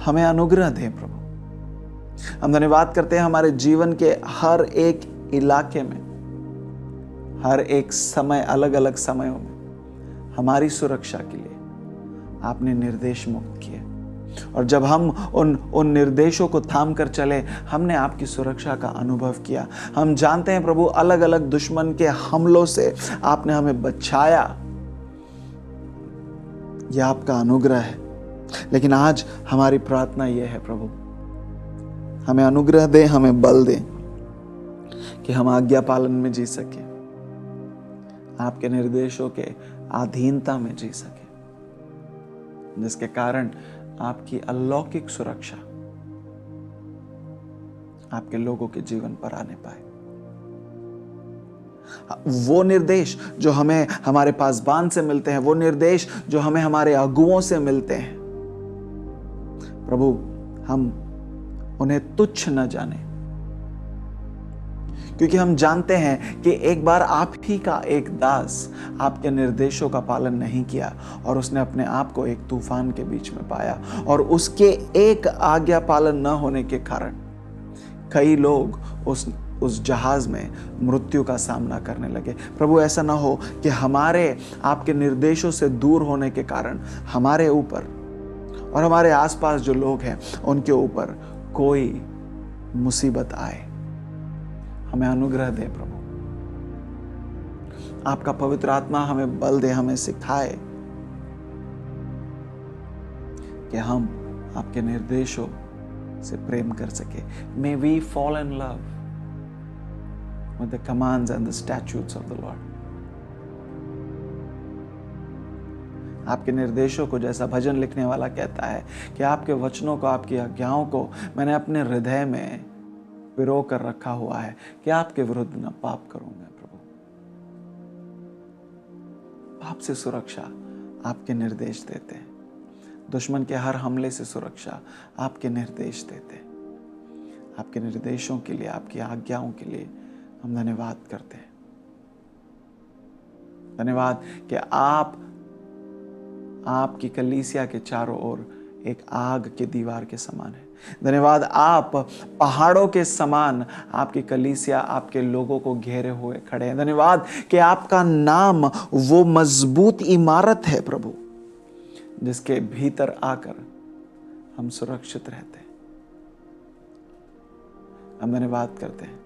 हमें अनुग्रह दें प्रभु। हम धन्यवाद करते हैं हमारे जीवन के हर एक इलाके में, हर एक समय, अलग अलग समयों में हमारी सुरक्षा के लिए आपने निर्देश मुक्त किए, और जब हम उन निर्देशों को थाम कर चले, हमने आपकी सुरक्षा का अनुभव किया। हम जानते हैं प्रभु, अलग अलग दुश्मन के हमलों से आपने हमें बचाया। यह आपका अनुग्रह है। लेकिन आज हमारी प्रार्थना यह है प्रभु, हमें अनुग्रह दे, हमें बल दे कि हम आज्ञा पालन में जी सके, आपके निर्देशों के अधीनता में जी सके, जिसके कारण आपकी अलौकिक सुरक्षा आपके लोगों के जीवन पर आने पाए। वो निर्देश जो हमें हमारे पासबान से मिलते हैं, वो निर्देश जो हमें हमारे अगुओं से मिलते हैं, प्रभु हम उन्हें तुच्छ न जाने, क्योंकि हम जानते हैं कि एक बार आप ही का एक दास आपके निर्देशों का पालन नहीं किया और उसने अपने आप को एक तूफान के बीच में पाया, और उसके एक आज्ञा पालन न होने के कारण कई लोग उस जहाज में मृत्यु का सामना करने लगे। प्रभु ऐसा ना हो कि हमारे आपके निर्देशों से दूर होने के कारण हमारे ऊपर और हमारे आसपास जो लोग हैं उनके ऊपर कोई मुसीबत आए। हमें अनुग्रह दे प्रभु, आपका पवित्र आत्मा हमें बल दे, हमें सिखाए कि हम आपके निर्देशों से प्रेम कर सके। May we fall in love with the commands and the statutes of the Lord. आपके निर्देशों को, जैसा भजन लिखने वाला कहता है कि आपके वचनों को, आपकी आज्ञाओं को मैंने अपने हृदय में पिरो कर रखा हुआ है कि आपके विरुद्ध न पाप करूं मैं। प्रभु पाप से सुरक्षा आपके निर्देश देते हैं, दुश्मन के हर हमले से सुरक्षा आपके निर्देश देते हैं। आपके निर्देशों के लिए, आपकी आज्ञाओं के लिए हम धन्यवाद करते हैं। धन्यवाद कि आपकी कलीसिया के चारों ओर एक आग के दीवार के समान है। धन्यवाद, आप पहाड़ों के समान आपकी कलीसिया आपके लोगों को घेरे हुए खड़े हैं। धन्यवाद कि आपका नाम वो मजबूत इमारत है प्रभु, जिसके भीतर आकर हम सुरक्षित रहते हैं। हम धन्यवाद करते हैं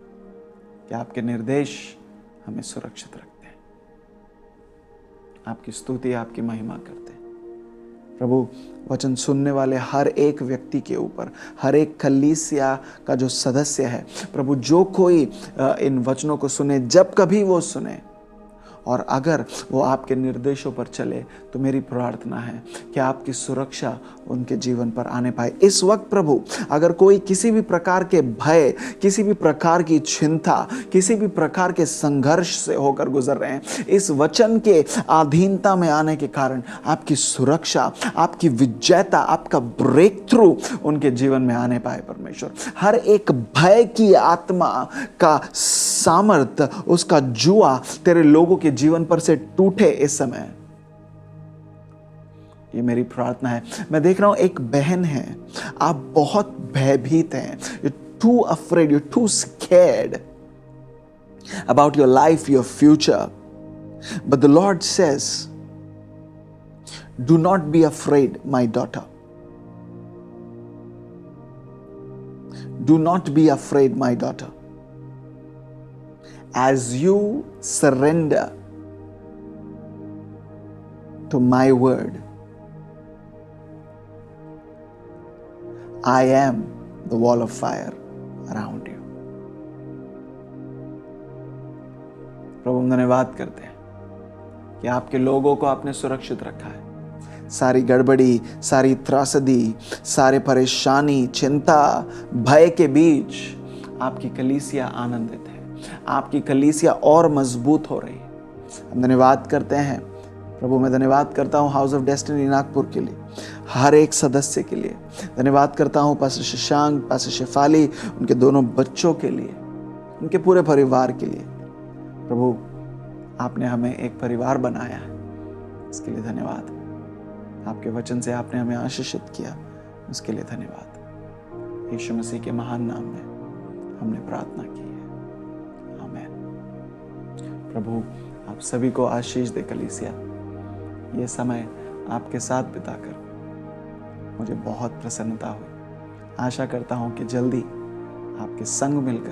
कि आपके निर्देश हमें सुरक्षित रखते हैं। आपकी स्तुति, आपकी महिमा करते हैं प्रभु। वचन सुनने वाले हर एक व्यक्ति के ऊपर, हर एक कलीसिया का जो सदस्य है प्रभु, जो कोई इन वचनों को सुने, जब कभी वो सुने और अगर वो आपके निर्देशों पर चले, तो मेरी प्रार्थना है कि आपकी सुरक्षा उनके जीवन पर आने पाए। इस वक्त प्रभु, अगर कोई किसी भी प्रकार के भय, किसी भी प्रकार की चिंता, किसी भी प्रकार के संघर्ष से होकर गुजर रहे हैं, इस वचन के अधीनता में आने के कारण आपकी सुरक्षा, आपकी विजयता, आपका ब्रेक थ्रू उनके जीवन में आने पाए। परमेश्वर, हर एक भय की आत्मा का सामर्थ्य, उसका जुआ तेरे लोगों के जीवन पर से टूटे इस समय। ये मेरी प्रार्थना है। मैं देख रहा हूं एक बहन है, आप बहुत भयभीत हैं, you're too afraid, you're too scared about your life, your future. But the Lord says, do not be afraid, my daughter. Do not be afraid, my daughter. As you surrender to my word, I am the wall of fire around you. प्रभु हम धन्यवाद करते हैं कि आपके लोगों को आपने सुरक्षित रखा है। सारी गड़बड़ी, सारी त्रासदी, सारे परेशानी, चिंता, भय के बीच आपकी कलीसिया आनंदित है, आपकी कलीसिया और मजबूत हो रही है। हम धन्यवाद करते हैं प्रभु। मैं धन्यवाद करता हूँ हाउस ऑफ डेस्टिनी नागपुर के लिए, हर एक सदस्य के लिए। धन्यवाद करता हूँ पास्टर शशांक, पास्टर शेफाली, उनके दोनों बच्चों के लिए, उनके पूरे परिवार के लिए। प्रभु आपने हमें एक परिवार बनाया है, इसके लिए धन्यवाद। आपके वचन से आपने हमें आशीषित किया, उसके लिए धन्यवाद। यीशु मसीह के महान नाम में हमने प्रार्थना की है, आमीन। प्रभु आप सभी को आशीष दे। कलीसिया ये समय आपके साथ बिताकर मुझे बहुत प्रसन्नता हुई। आशा करता हूँ कि जल्दी आपके संग मिलकर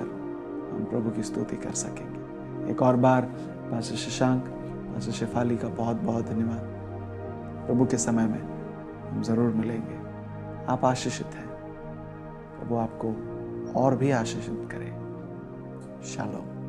हम प्रभु की स्तुति कर सकेंगे। एक और बार पास्टर शशांक, पास्टर शेफाली का बहुत बहुत धन्यवाद। प्रभु के समय में हम ज़रूर मिलेंगे। आप आशीषित हैं। प्रभु आपको और भी आशीषित करे। शालोम।